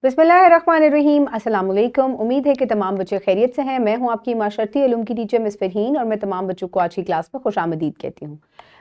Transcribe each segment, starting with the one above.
बिस्मिल्लाहिर्रहमानिर्रहीम। अस्सलाम वालेकुम। उम्मीद है कि तमाम बच्चे खैरियत से हैं। मैं हूं आपकी माशरती उलूम की टीचर मिस फरहीन और मैं तमाम बच्चों को आज की क्लास में खुशामदीद कहती हूं।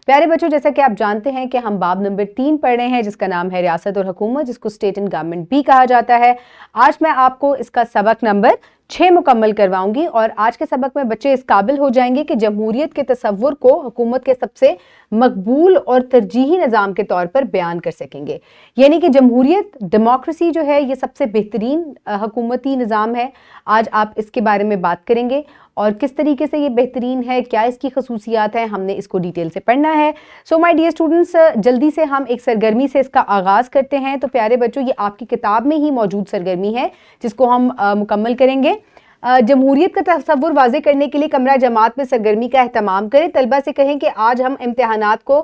प्यारे बच्चों, जैसा कि आप जानते हैं कि हम बाब नंबर 3 पढ़ रहे हैं जिसका नाम है रियासत और हुकूमत, जिसको स्टेट एंड गवर्नमेंट भी कहा जाता है। आज मैं आपको इसका सबक नंबर 6 मुकम्मल करवाऊंगी और आज के सबक में बच्चे इस काबिल हो जाएंगे कि जमहूरियत के तसव्वुर को हुकूमत के सबसे मकबूल और तरजीही निज़ाम के तौर पर बयान कर सकेंगे। यानी कि जमहूरियत, डेमोक्रेसी जो है, ये सबसे बेहतरीन हुकूमती निज़ाम है। आज आप इसके बारे में बात करेंगे और किस तरीके से ये बेहतरीन है, क्या इसकी खसूसियात हैं, हमने इसको डिटेल से पढ़ना है। सो माय डियर स्टूडेंट्स, जल्दी से हम एक सरगर्मी से इसका आगाज़ करते हैं। तो प्यारे बच्चों, ये आपकी किताब में ही मौजूद सरगर्मी है जिसको हम मुकम्मल करेंगे। जमहूरियत का तसव्वुर वाज़े करने के लिए कमरा जमात में सरगर्मी का एहतमाम करें। तलबा से कहें कि आज हम इम्तिहानात को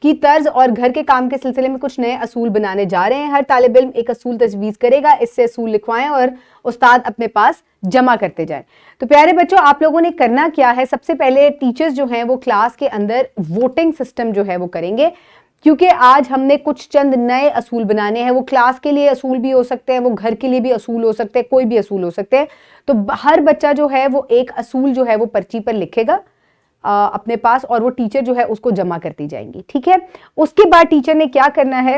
की तर्ज और घर के काम के सिलसिले में कुछ नए असूल बनाने जा रहे हैं। हर तालिब इल्म एक असूल तजवीज़ करेगा, इससे असूल लिखवाएं और उस्ताद अपने पास जमा करते जाएं। तो प्यारे बच्चों, आप लोगों ने करना क्या है, सबसे पहले टीचर्स जो हैं वो क्लास के अंदर वोटिंग सिस्टम जो है वो करेंगे, क्योंकि आज हमने कुछ चंद नए असूल बनाने हैं। वो क्लास के लिए असूल भी हो सकते हैं, वो घर के लिए भी असूल हो सकते हैं, कोई भी असूल हो सकते हैं। तो हर बच्चा जो है वो एक असूल जो है वो पर्ची पर लिखेगा अपने पास और वो टीचर जो है उसको जमा करती जाएंगी। ठीक है, उसके बाद टीचर ने क्या करना है,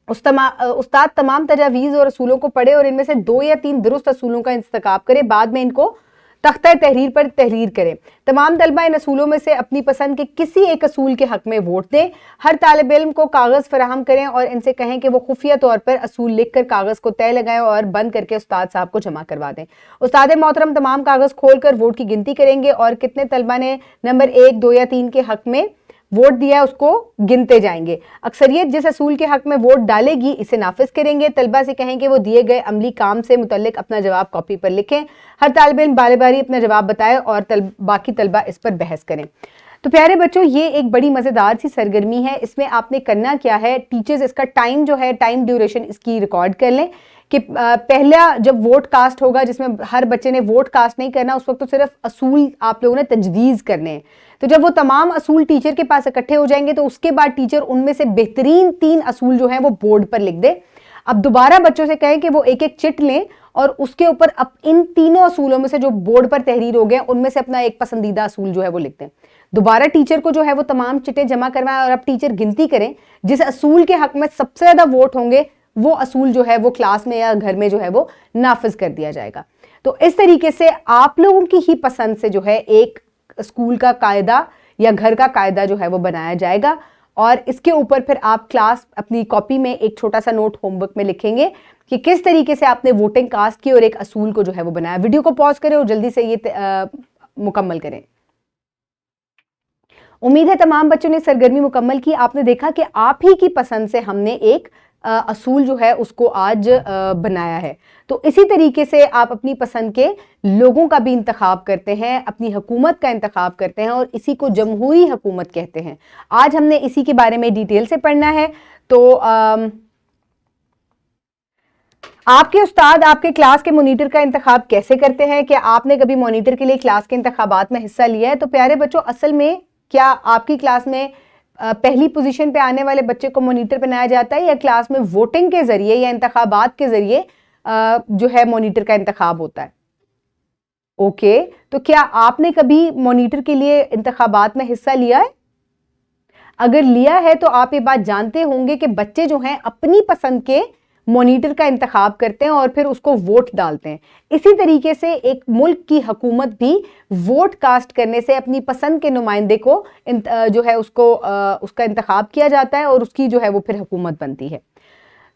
उस्ताद तमाम तजावीज़ और असूलों को पढ़े और इनमें से 2 या 3 दुरुस्त असूलों का इंतखाब करे। बाद में इनको तख्ता तहरीर पर तहरीर करें। तमाम तलबा इन असूलों में से अपनी पसंद के किसी एक असूल के हक में वोट दें। हर तालिब इल्म को कागज़ फराहम करें और इनसे कहें कि वो खुफिया तौर पर असूल लिख कर कागज़ को तय लगाएं और बंद करके उस्ताद साहब को जमा करवा दें। उस्ताद मोहतरम तमाम कागज़ खोल कर वोट की गिनती करेंगे और कितने तलबा ने नंबर 1, 2 या 3 के हक में वोट दिया है उसको गिनते जाएंगे। अक्सरियत जिस असूल के हक में वोट डालेगी इसे नाफिज करेंगे। तलबा से कहें कि वो दिए गए अमली काम से मुतल्लिक अपना जवाब कॉपी पर लिखें। हर तालिब इल्म बारी बारी अपना जवाब बताए और बाकी तलबा इस पर बहस करें। तो प्यारे बच्चों, ये एक बड़ी मज़ेदार सी सरगर्मी है। इसमें आपने करना क्या है, टीचर्स इसका टाइम जो है, टाइम ड्यूरेशन इसकी रिकॉर्ड कर लें कि पहला जब वोट कास्ट होगा, जिसमें हर बच्चे ने वोट कास्ट नहीं करना, उस वक्त तो सिर्फ असूल आप लोगों ने तजवीज़ करने हैं। तो जब वो तमाम असूल टीचर के पास इकट्ठे हो जाएंगे तो उसके बाद टीचर उनमें से बेहतरीन 3 असूल जो हैं वो बोर्ड पर लिख दे। अब दोबारा बच्चों से कहें कि वो एक एक चिट लें और उसके ऊपर इन तीनों असूलों में से जो बोर्ड पर तहरीर हो गए उनमें से अपना एक पसंदीदा असूल जो है वो लिख दें। दोबारा टीचर को जो है वो तमाम चिटें जमा करवाएं और अब टीचर गिनती करें। जिस असूल के हक में सबसे ज़्यादा वोट होंगे वो असूल जो है वो क्लास में या घर में जो है वो नाफिज कर दिया जाएगा। तो इस तरीके से आप लोगों की ही पसंद से जो है एक स्कूल का कायदा या घर का कायदा जो है वो बनाया जाएगा और इसके ऊपर फिर आप क्लास अपनी कॉपी में एक छोटा सा नोट होमवर्क में लिखेंगे कि किस तरीके से आपने वोटिंग कास्ट की और एक असूल को जो है वो बनाया। वीडियो को पॉज करें और जल्दी से ये मुकम्मल करें। उम्मीद है तमाम बच्चों ने सरगर्मी मुकम्मल की। आपने देखा कि आप ही की पसंद से हमने एक असूल जो है उसको आज बनाया है। तो इसी तरीके से आप अपनी पसंद के लोगों का भी इंतखाब करते हैं, अपनी हुकूमत का इंतखाब करते हैं और इसी को जमहूरी हुकूमत कहते हैं। आज हमने इसी के बारे में डिटेल से पढ़ना है। तो आपके उस्ताद आपके क्लास के मॉनिटर का इंतखाब कैसे करते हैं? क्या आपने कभी मॉनिटर के लिए क्लास के इंतखाबात में हिस्सा लिया है? तो प्यारे बच्चों, असल में क्या आपकी क्लास में पहली पोजीशन पे आने वाले बच्चे को मॉनिटर बनाया जाता है या क्लास में वोटिंग के जरिए या इंतखाबात के जरिए जो है मॉनिटर का इंतखाब होता है? ओके, तो क्या आपने कभी मॉनिटर के लिए इंतखाबात में हिस्सा लिया है? अगर लिया है तो आप ये बात जानते होंगे कि बच्चे जो हैं अपनी पसंद के मॉनिटर का इंतखाब करते हैं और फिर उसको वोट डालते हैं। इसी तरीके से एक मुल्क की हुकूमत भी वोट कास्ट करने से अपनी पसंद के नुमाइंदे को जो है उसको उसका इंतखाब किया जाता है और उसकी जो है वो फिर हुकूमत बनती है।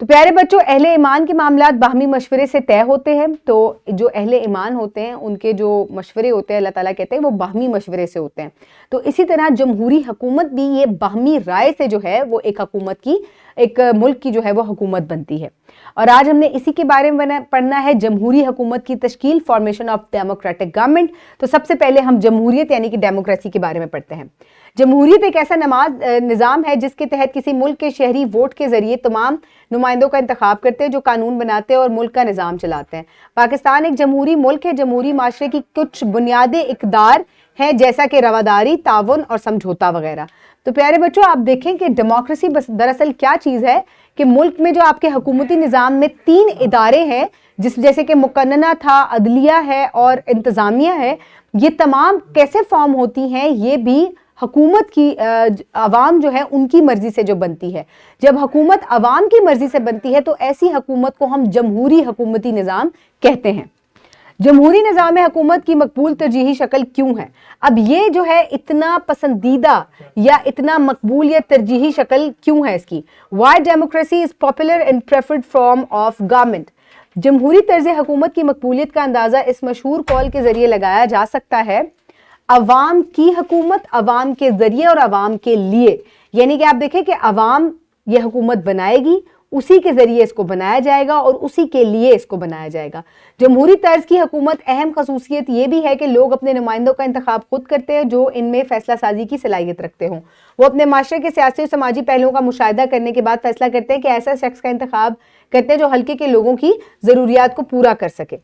तो प्यारे बच्चों, अहले ईमान के मामलात बाहमी मशवरे से तय होते हैं। तो जो अहले ईमान होते हैं उनके जो मशवरे होते हैं, अल्लाह ताला कहते हैं वो बाहमी मशवरे से होते हैं। तो इसी तरह जमहूरी हुकूमत भी ये बाहमी राय से जो है वो एक हुकूमत की, एक मुल्क की जो है वो हुकूमत बनती है। और आज हमने इसी के बारे में पढ़ना है, जमहूरी हुकूमत की तश्कील, फॉर्मेशन ऑफ डेमोक्रेटिक गवर्नमेंट। तो सबसे पहले हम जमहूरियत यानी कि डेमोक्रेसी के बारे में पढ़ते हैं। जमहूरियत एक ऐसा निज़ाम है जिसके तहत किसी मुल्क के शहरी वोट के जरिए तमाम नुमाइंदों का इंतखाब करते हैं जो कानून बनाते हैं और मुल्क का निज़ाम चलाते हैं। पाकिस्तान एक जमहूरी मुल्क है। जमहूरी माशरे की कुछ बुनियादी इक़दार हैं जैसा कि रवादारी, ताउन और समझौता वगैरह। तो प्यारे बच्चों, आप देखें कि डेमोक्रेसी बस दरअसल क्या चीज़ है کہ ملک میں جو آپ کے حکومتی نظام میں 3 ادارے ہیں جیسے کہ مقننہ تھا، عدلیہ ہے اور انتظامیہ ہے، یہ تمام کیسے فارم ہوتی ہیں؟ یہ بھی حکومت کی عوام جو ہے ان کی مرضی سے جو بنتی ہے. جب حکومت عوام کی مرضی سے بنتی ہے تو ایسی حکومت کو ہم جمہوری حکومتی نظام کہتے ہیں. جمہوری نظام حکومت کی مقبول ترجیحی شکل کیوں ہے؟ اب یہ جو ہے اتنا پسندیدہ یا اتنا مقبول یا ترجیحی شکل کیوں ہے اس کی؟ Why democracy is popular and preferred form of government. جمہوری طرز حکومت کی مقبولیت کا اندازہ اس مشہور قول کے ذریعے لگایا جا سکتا ہے: عوام کی حکومت، عوام کے ذریعے اور عوام کے لیے. یعنی کہ آپ دیکھیں کہ عوام یہ حکومت بنائے گی، اسی کے ذریعے اس کو بنایا جائے گا اور اسی کے لیے اس کو بنایا جائے گا. جمہوری طرز کی حکومت اہم خصوصیت یہ بھی ہے کہ لوگ اپنے نمائندوں کا انتخاب خود کرتے ہیں جو ان میں فیصلہ سازی کی صلاحیت رکھتے ہوں. وہ اپنے معاشرے کے سیاسی اور سماجی پہلوؤں کا مشاہدہ کرنے کے بعد فیصلہ کرتے ہیں کہ ایسا شخص کا انتخاب کرتے ہیں جو حلقے کے لوگوں کی ضروریات کو پورا کر سکے.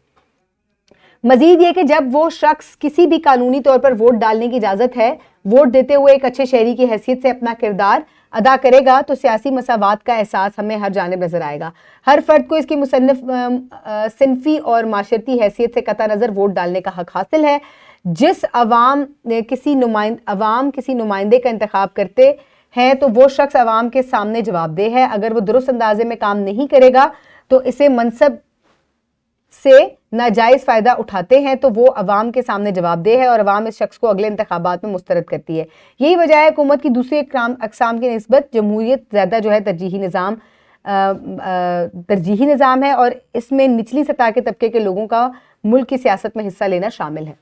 مزید یہ کہ جب وہ شخص کسی بھی قانونی طور پر ووٹ ڈالنے کی اجازت ہے، ووٹ دیتے ہوئے ایک اچھے شہری کی حیثیت سے اپنا کردار ادا کرے گا تو سیاسی مساوات کا احساس ہمیں ہر جانب نظر آئے گا. ہر فرد کو اس کی صنفی اور معاشرتی حیثیت سے قطع نظر ووٹ ڈالنے کا حق حاصل ہے. جس عوام کسی نمائندے کا انتخاب کرتے ہیں تو وہ شخص عوام کے سامنے جواب دہ ہے. اگر وہ درست اندازے میں کام نہیں کرے گا تو اسے منصب سے ناجائز فائدہ اٹھاتے ہیں تو وہ عوام کے سامنے جواب دہ ہے اور عوام اس شخص کو اگلے انتخابات میں مسترد کرتی ہے. یہی وجہ ہے حکومت کی دوسری اقسام کی نسبت جمہوریت زیادہ جو ہے ترجیحی نظام ہے اور اس میں نچلی سطح کے طبقے کے لوگوں کا ملک کی سیاست میں حصہ لینا شامل ہے.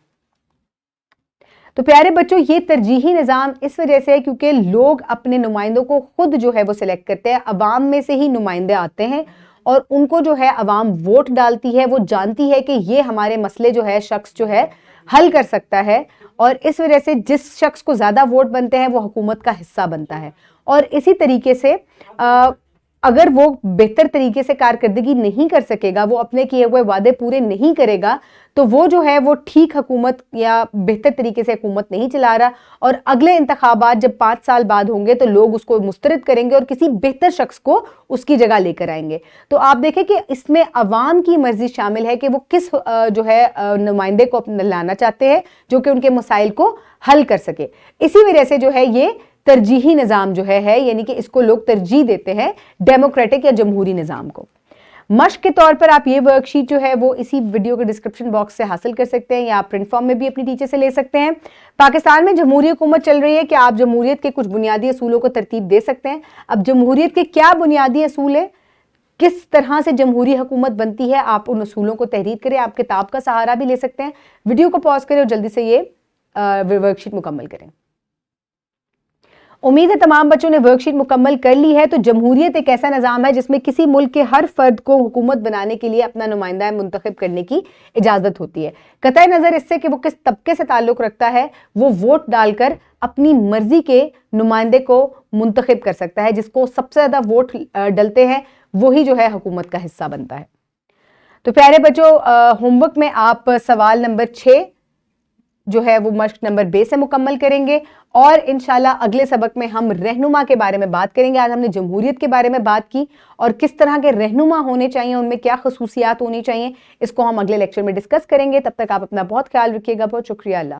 تو پیارے بچوں، یہ ترجیحی نظام اس وجہ سے ہے کیونکہ لوگ اپنے نمائندوں کو خود جو ہے وہ سلیکٹ کرتے ہیں. عوام میں سے ہی نمائندے آتے ہیں اور ان کو جو ہے عوام ووٹ ڈالتی ہے. وہ جانتی ہے کہ یہ ہمارے مسئلے جو ہے شخص جو ہے حل کر سکتا ہے اور اس وجہ سے جس شخص کو زیادہ ووٹ بنتے ہیں وہ حکومت کا حصہ بنتا ہے. اور اسی طریقے سے اگر وہ بہتر طریقے سے کارکردگی نہیں کر سکے گا، وہ اپنے کیے ہوئے وعدے پورے نہیں کرے گا تو وہ جو ہے وہ ٹھیک حکومت یا بہتر طریقے سے حکومت نہیں چلا رہا. اور اگلے انتخابات جب 5 سال بعد ہوں گے تو لوگ اس کو مسترد کریں گے اور کسی بہتر شخص کو اس کی جگہ لے کر آئیں گے. تو آپ دیکھیں کہ اس میں عوام کی مرضی شامل ہے کہ وہ کس جو ہے نمائندے کو لانا چاہتے ہیں جو کہ ان کے مسائل کو حل کر سکے. اسی وجہ سے جو ہے یہ ترجیحی نظام جو ہے یعنی کہ اس کو لوگ ترجیح دیتے ہیں ڈیموکریٹک یا جمہوری نظام کو. مشق کے طور پر آپ یہ ورک شیٹ جو ہے وہ اسی ویڈیو کے ڈسکرپشن باکس سے حاصل کر سکتے ہیں یا آپ پرنٹ فارم میں بھی اپنی ٹیچر سے لے سکتے ہیں. پاکستان میں جمہوری حکومت چل رہی ہے کہ آپ جمہوریت کے کچھ بنیادی اصولوں کو ترتیب دے سکتے ہیں. اب جمہوریت کے کیا بنیادی اصول ہیں، کس طرح سے جمہوری حکومت بنتی ہے، آپ ان اصولوں کو تحریر کریں. آپ کتاب کا سہارا بھی لے سکتے ہیں. ویڈیو کو پاز کریں اور جلدی سے یہ ورک شیٹ مکمل کریں. امید ہے تمام بچوں نے ورک شیٹ مکمل کر لی ہے. تو جمہوریت ایک ایسا نظام ہے جس میں کسی ملک کے ہر فرد کو حکومت بنانے کے لیے اپنا نمائندہ منتخب کرنے کی اجازت ہوتی ہے. قطع نظر اس سے کہ وہ کس طبقے سے تعلق رکھتا ہے، وہ ووٹ ڈال کر اپنی مرضی کے نمائندے کو منتخب کر سکتا ہے. جس کو سب سے زیادہ ووٹ ڈلتے ہیں وہی جو ہے حکومت کا حصہ بنتا ہے. تو پیارے بچوں، ہوم ورک میں آپ سوال نمبر 6 جو ہے وہ مشق نمبر 2 سے مکمل کریں گے اور انشاءاللہ اگلے سبق میں ہم رہنما کے بارے میں بات کریں گے. آج ہم نے جمہوریت کے بارے میں بات کی اور کس طرح کے رہنما ہونے چاہیے، ان میں کیا خصوصیات ہونی چاہیے، اس کو ہم اگلے لیکچر میں ڈسکس کریں گے. تب تک آپ اپنا بہت خیال رکھیے گا. بہت شکریہ. اللہ